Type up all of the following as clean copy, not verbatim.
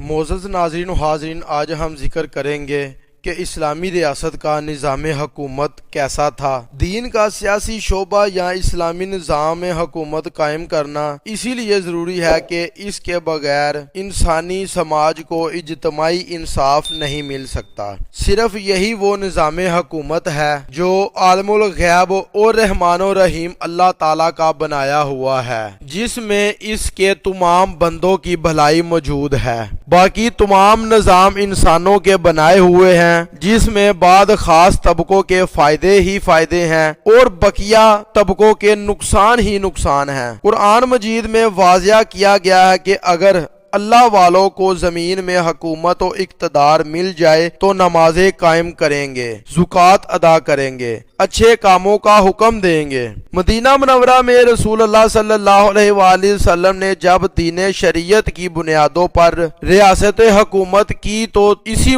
معزز ناظرین و حاضرین، آج ہم ذکر کریں گے کہ اسلامی ریاست کا نظام حکومت کیسا تھا۔ دین کا سیاسی شعبہ یا اسلامی نظام حکومت قائم کرنا اسی لیے ضروری ہے کہ اس کے بغیر انسانی سماج کو اجتماعی انصاف نہیں مل سکتا۔ صرف یہی وہ نظام حکومت ہے جو عالم الغیب اور رحمان و رحیم اللہ تعالیٰ کا بنایا ہوا ہے، جس میں اس کے تمام بندوں کی بھلائی موجود ہے۔ باقی تمام نظام انسانوں کے بنائے ہوئے ہیں، جس میں بعض خاص طبقوں کے فائدے ہی فائدے ہیں اور بقیہ طبقوں کے نقصان ہی نقصان ہیں۔ قرآن مجید میں واضح کیا گیا ہے کہ اگر اللہ والوں کو زمین میں حکومت و اقتدار مل جائے تو نمازیں قائم کریں گے، زکوٰۃ ادا کریں گے، اچھے کاموں کا حکم دیں گے۔ مدینہ منورہ میں رسول اللہ صلی اللہ علیہ وآلہ وسلم نے جب دین شریعت کی بنیادوں پر ریاست حکومت کی تو اسی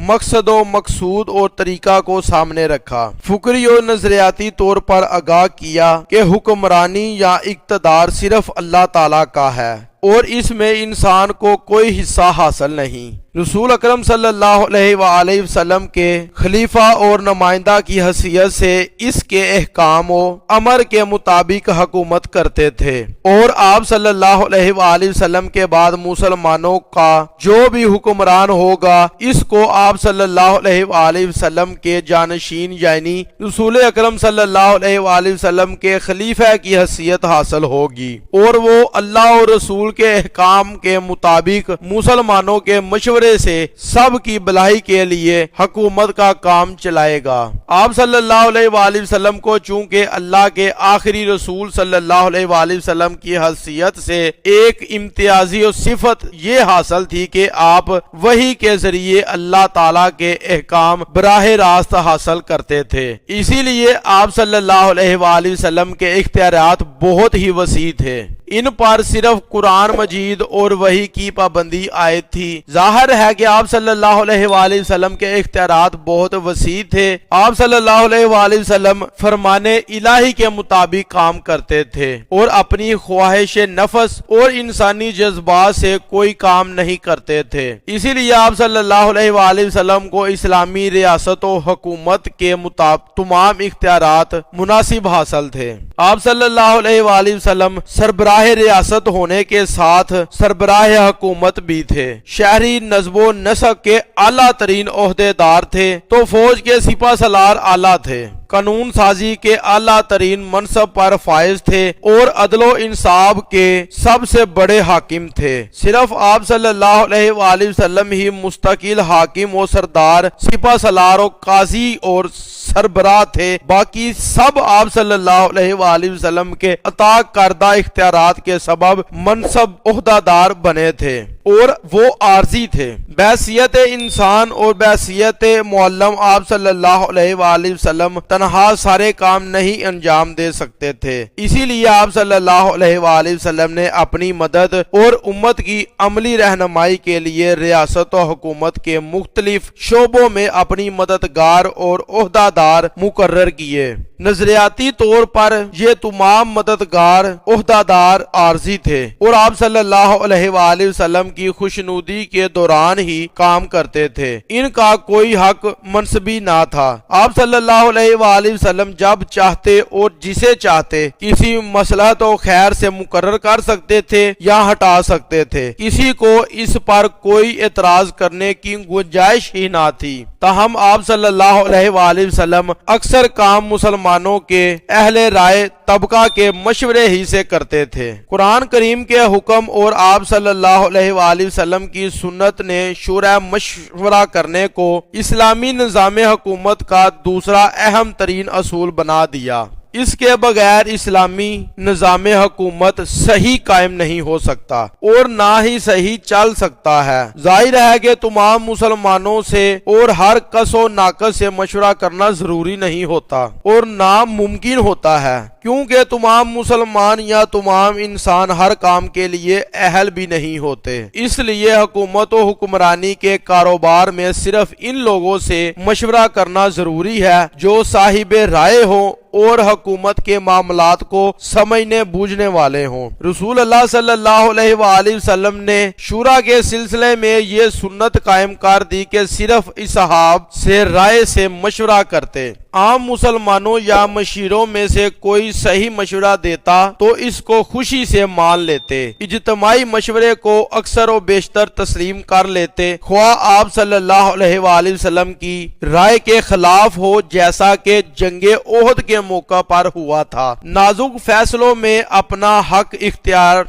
مقصد و مقصود اور طریقہ کو سامنے رکھا۔ فکری اور نظریاتی طور پر آگاہ کیا کہ حکمرانی یا اقتدار صرف اللہ تعالیٰ کا ہے اور اس میں انسان کو کوئی حصہ حاصل نہیں۔ رسول اکرم صلی اللہ علیہ وآلہ وسلم کے خلیفہ اور نمائندہ کی حیثیت سے اس کے احکام و امر کے مطابق حکومت کرتے تھے، اور آپ صلی اللہ علیہ وآلہ وسلم کے بعد مسلمانوں کا جو بھی حکمران ہوگا اس کو آپ صلی اللہ علیہ وآلہ وسلم کے جانشین یعنی رسول اکرم صلی اللہ علیہ وآلہ وسلم کے خلیفہ کی حیثیت حاصل ہوگی، اور وہ اللہ اور رسول کے احکام کے مطابق مسلمانوں کے مشورے سے سب کی بھلائی کے لیے حکومت کا کام چلائے گا۔ آپ صلی اللہ علیہ وآلہ وسلم کو چونکہ اللہ کے آخری رسول صلی اللہ علیہ وآلہ وسلم کی حیثیت سے ایک امتیازی صفت یہ حاصل تھی کہ آپ وحی کے ذریعے اللہ تعالیٰ کے احکام براہ راست حاصل کرتے تھے، اسی لیے آپ صلی اللہ علیہ وآلہ وسلم کے اختیارات بہت ہی وسیع تھے۔ ان پر صرف قرآن مجید اور وحی کی پابندی عائد تھی۔ ظاہر ہے کہ آپ صلی اللہ علیہ وآلہ وسلم کے اختیارات بہت وسیع تھے۔ آپ صلی اللہ علیہ وآلہ وسلم فرمان الہی کے مطابق کام کرتے تھے اور اپنی خواہش نفس اور انسانی جذبات سے کوئی کام نہیں کرتے تھے، اسی لیے آپ صلی اللہ علیہ وآلہ وسلم کو اسلامی ریاست و حکومت کے مطابق تمام اختیارات مناسب حاصل تھے۔ آپ صلی اللہ علیہ وآلہ وسلم سربراہ ریاست ہونے کے ساتھ سربراہ حکومت بھی تھے، شہری نظم و نسق کے اعلیٰ ترین عہدے دار تھے تو فوج کے سپہ سالار اعلیٰ تھے، قانون سازی کے اعلیٰ ترین منصب پر فائز تھے اور عدل و انصاف کے سب سے بڑے حاکم تھے۔ صرف آپ صلی اللہ علیہ وآلہ وسلم ہی مستقل حاکم و سردار، سپہ سالار و قاضی اور سربراہ تھے، باقی سب آپ صلی اللہ علیہ وآلہ وسلم کے عطا کردہ اختیارات کے سبب منصب عہدہ دار بنے تھے اور وہ عارضی تھے۔ بحیثیت انسان اور بحیثیت معلم آپ صلی اللہ علیہ وآلہ وسلم تنہا سارے کام نہیں انجام دے سکتے تھے، اسی لیے آپ صلی اللہ علیہ وآلہ وسلم نے اپنی مدد اور امت کی عملی رہنمائی کے لیے ریاست و حکومت کے مختلف شعبوں میں اپنی مددگار اور عہدہ دار مقرر کیے۔ نظریاتی طور پر یہ تمام مددگار عہدہ دار عارضی تھے اور آپ صلی اللہ علیہ وآلہ وسلم کی خوشنودی کے دوران ہی کام کرتے تھے، ان کا کوئی حق منصبی نہ تھا۔ آپ صلی اللہ علیہ وآلہ وسلم جب چاہتے اور جسے چاہتے کسی مصلحت و خیر سے مقرر کر سکتے تھے یا ہٹا سکتے تھے، کسی کو اس پر کوئی اعتراض کرنے کی گنجائش ہی نہ تھی۔ تاہم آپ صلی اللہ علیہ وآلہ وسلم اکثر کام مسلمانوں کے اہل رائے طبقہ کے مشورے ہی سے کرتے تھے۔ قرآن کریم کے حکم اور آپ صلی اللہ علیہ وآلہ وسلم کی سنت نے شورا مشورہ کرنے کو اسلامی نظام حکومت کا دوسرا اہم ترین اصول بنا دیا۔ اس کے بغیر اسلامی نظام حکومت صحیح قائم نہیں ہو سکتا اور نہ ہی صحیح چل سکتا ہے۔ ظاہر ہے کہ تمام مسلمانوں سے اور ہر کس و ناقص سے مشورہ کرنا ضروری نہیں ہوتا اور ناممکن ہوتا ہے، کیونکہ تمام مسلمان یا تمام انسان ہر کام کے لیے اہل بھی نہیں ہوتے، اس لیے حکومت و حکمرانی کے کاروبار میں صرف ان لوگوں سے مشورہ کرنا ضروری ہے جو صاحب رائے ہوں اور حکومت کے معاملات کو سمجھنے بوجھنے والے ہوں۔ رسول اللہ صلی اللہ علیہ وآلہ وسلم نے شورا کے سلسلے میں یہ سنت قائم کر دی کہ صرف اصحاب سے رائے سے مشورہ کرتے۔ عام مسلمانوں یا مشیروں میں سے کوئی صحیح مشورہ دیتا تو اس کو خوشی سے مان لیتے، اجتماعی مشورے کو اکثر و بیشتر تسلیم کر لیتے، خواہ آپ صلی اللہ علیہ وآلہ وسلم کی رائے کے خلاف ہو، جیسا کہ جنگ احد کے موقع پر ہوا تھا۔ نازک فیصلوں میں اپنا حق اختیار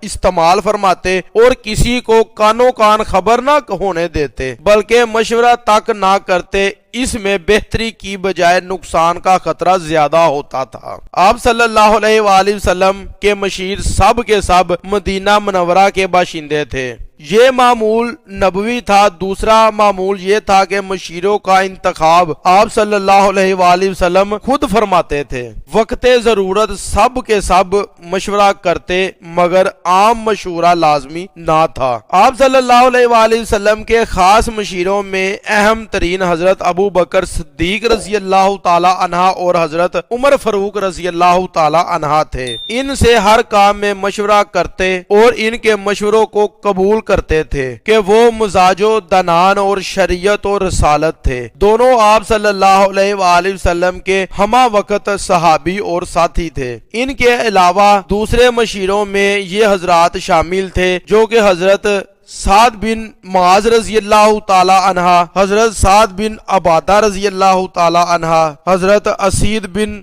استعمال فرماتے اور کسی کو کانوں کان خبر نہ ہونے دیتے، بلکہ مشورہ تک نہ کرتے، اس میں بہتری کی بجائے نقصان کا خطرہ زیادہ ہوتا تھا۔ آپ صلی اللہ علیہ وآلہ وسلم کے مشیر سب کے سب مدینہ منورہ کے باشندے تھے، یہ معمول نبوی تھا۔ دوسرا معمول یہ تھا کہ مشیروں کا انتخاب آپ صلی اللہ علیہ وآلہ وسلم خود فرماتے تھے، وقت ضرورت سب کے سب مشورہ کرتے، مگر عام مشورہ لازمی نہ تھا۔ آپ صلی اللہ علیہ وآلہ وسلم کے خاص مشیروں میں اہم ترین حضرت ابو بکر صدیق رضی اللہ تعالی عنہ اور حضرت عمر فاروق رضی اللہ تعالی عنہ تھے۔ ان سے ہر کام میں مشورہ کرتے اور ان کے مشوروں کو قبول کرتے تھے کہ وہ مزاج و دنان اور شریعت و رسالت تھے۔ دونوں آپ صلی اللہ علیہ وآلہ وسلم کے ہمہ وقت صحابی اور ساتھی تھے۔ ان کے علاوہ دوسرے مشیروں میں یہ حضرات شامل تھے جو کہ حضرت سعد بن معاذ رضی اللہ تعالی عنہ، حضرت سعد بن عبادہ رضی اللہ تعالی عنہ، حضرت اسید بن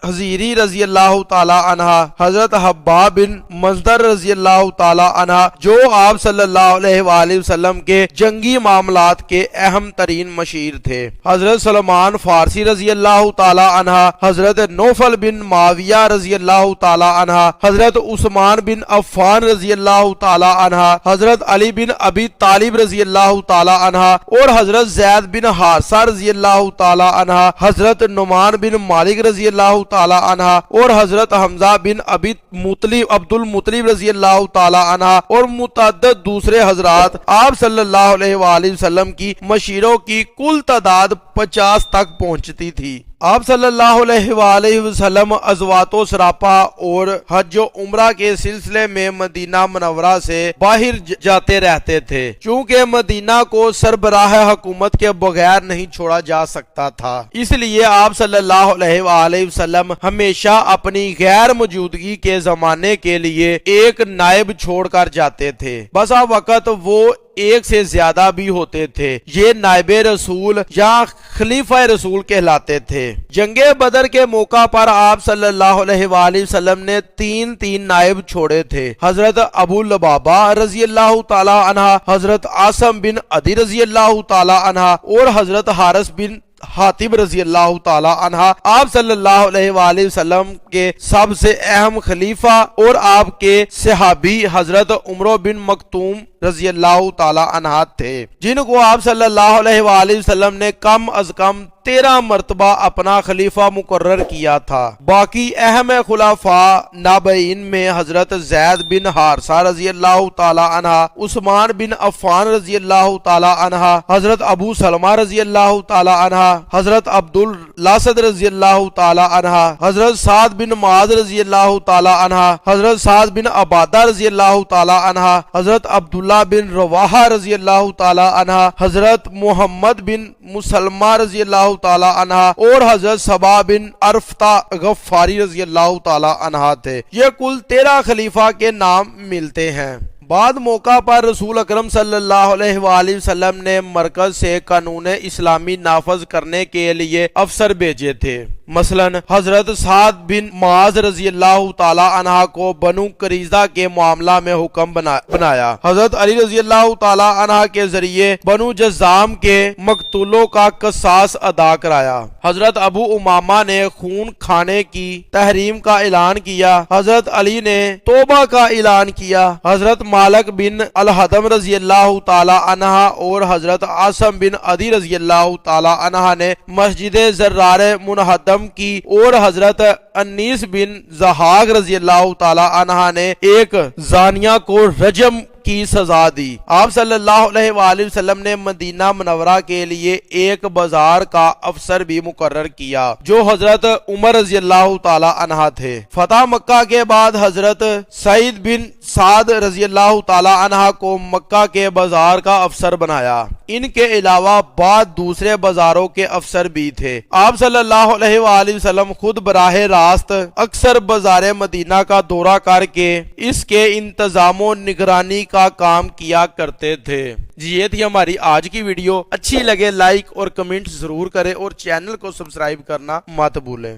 حزیری رضی اللہ تعالی عنہ، حضرت حباب بن منذر رضی اللہ تعالی عنہ، جو آپ صلی اللہ علیہ وآلہ وسلم کے جنگی معاملات کے اہم ترین مشیر تھے، حضرت سلمان فارسی رضی اللہ تعالی عنہ، حضرت نوفل بن معاویہ رضی اللہ تعالی عنہ، حضرت عثمان بن عفان رضی اللہ تعالی عنہ، حضرت علی بن ابی طالب رضی اللہ تعالی عنہ اور حضرت زید بن حارثہ رضی اللہ تعالی عنہ، حضرت نعمان بن مالک رضی اللہ تعالی عنہ اور حضرت حمزہ بن ابی مطلب عبد المطلب رضی اللہ تعالی عنہ اور متعدد دوسرے حضرات۔ آپ صلی اللہ علیہ وآلہ وسلم کی مشیروں کی کل تعداد 50 تک پہنچتی تھی۔ آپ صلی اللہ علیہ وآلہ وسلم ازوات و سراپا اور حج و عمرہ کے سلسلے میں مدینہ منورہ سے باہر جاتے رہتے تھے، چونکہ مدینہ کو سربراہ حکومت کے بغیر نہیں چھوڑا جا سکتا تھا، اس لیے آپ صلی اللہ علیہ وآلہ وسلم ہمیشہ اپنی غیر موجودگی کے زمانے کے لیے ایک نائب چھوڑ کر جاتے تھے۔ بسا وقت وہ ایک سے زیادہ بھی ہوتے تھے، یہ نائب رسول یا خلیفہ رسول کہلاتے تھے۔ جنگ بدر کے موقع پر آپ صلی اللہ علیہ وآلہ وسلم نے تین نائب چھوڑے تھے، حضرت ابو لبابہ رضی اللہ تعالی عنہ، حضرت عاصم بن عدی رضی اللہ تعالی عنہ اور حضرت حارث بن حاتب رضی اللہ تعالی عنہ۔ آپ صلی اللہ علیہ وآلہ وسلم کے سب سے اہم خلیفہ اور آپ کے صحابی حضرت عمر بن مکتوم رضی اللہ تعالی عنہ تھے، جن کو آپ صلی اللہ علیہ وآلہ وسلم نے کم از کم 13 مرتبہ اپنا خلیفہ مقرر کیا تھا۔ باقی اہم خلفاء نابعین میں حضرت زید بن حارثہ رضی اللہ تعالی عنہ، عثمان بن عفان رضی اللہ تعالی عنہ، حضرت ابو سلمہ رضی اللہ تعالی عنہ، حضرت عبد الاسد رضی اللہ تعالی عنہ، حضرت سعد بن معاذ رضی اللہ تعالی عنہ، حضرت سعد بن عبادہ رضی اللہ تعالی عنہ، حضرت عبداللہ بن رواحہ رضی اللہ تعالی عنہ، حضرت محمد بن مسلمہ رضی اللہ تعالی عنہ اور حضرت صبا بن عرفتہ غفاری رضی اللہ تعالی عنہ تھے۔ یہ کل 13 خلیفہ کے نام ملتے ہیں۔ بعد موقع پر رسول اکرم صلی اللہ علیہ وآلہ وسلم نے مرکز سے قانون اسلامی نافذ کرنے کے لیے افسر بھیجے تھے۔ مثلا حضرت سعد بن معاذ رضی اللہ تعالی عنہ کو بنو قریظہ کے معاملہ میں حکم بنایا، حضرت علی رضی اللہ تعالی عنہ کے ذریعے بنو جذام کے مقتولوں کا قصاص ادا کرایا، حضرت ابو امامہ نے خون کھانے کی تحریم کا اعلان کیا، حضرت علی نے توبہ کا اعلان کیا، حضرت مالک بن الحدم رضی اللہ تعالی عنہ اور حضرت عاصم بن عدی رضی اللہ تعالی عنہ نے مسجد زرار منہدم حرم کی اور حضرت انیس بن زحاق رضی اللہ تعالی عنہ نے ایک زانیہ کو رجم کی سزا دی۔ آپ صلی اللہ علیہ وآلہ وسلم نے مدینہ منورہ کے لیے ایک بازار کا افسر بھی مقرر کیا جو حضرت عمر رضی اللہ تعالی عنہ تھے۔ فتح مکہ کے بعد حضرت سعید بن سعد رضی اللہ تعالی عنہ کو مکہ کے بازار کا افسر بنایا۔ ان کے علاوہ بعد دوسرے بازاروں کے افسر بھی تھے۔ آپ صلی اللہ علیہ وآلہ وسلم خود براہ راست اکثر بازار مدینہ کا دورہ کر کے اس کے انتظام و نگرانی کا کام کیا کرتے تھے۔ جی یہ تھی ہماری آج کی ویڈیو، اچھی لگے لائک اور کمنٹ ضرور کریں اور چینل کو سبسکرائب کرنا مت بھولیں۔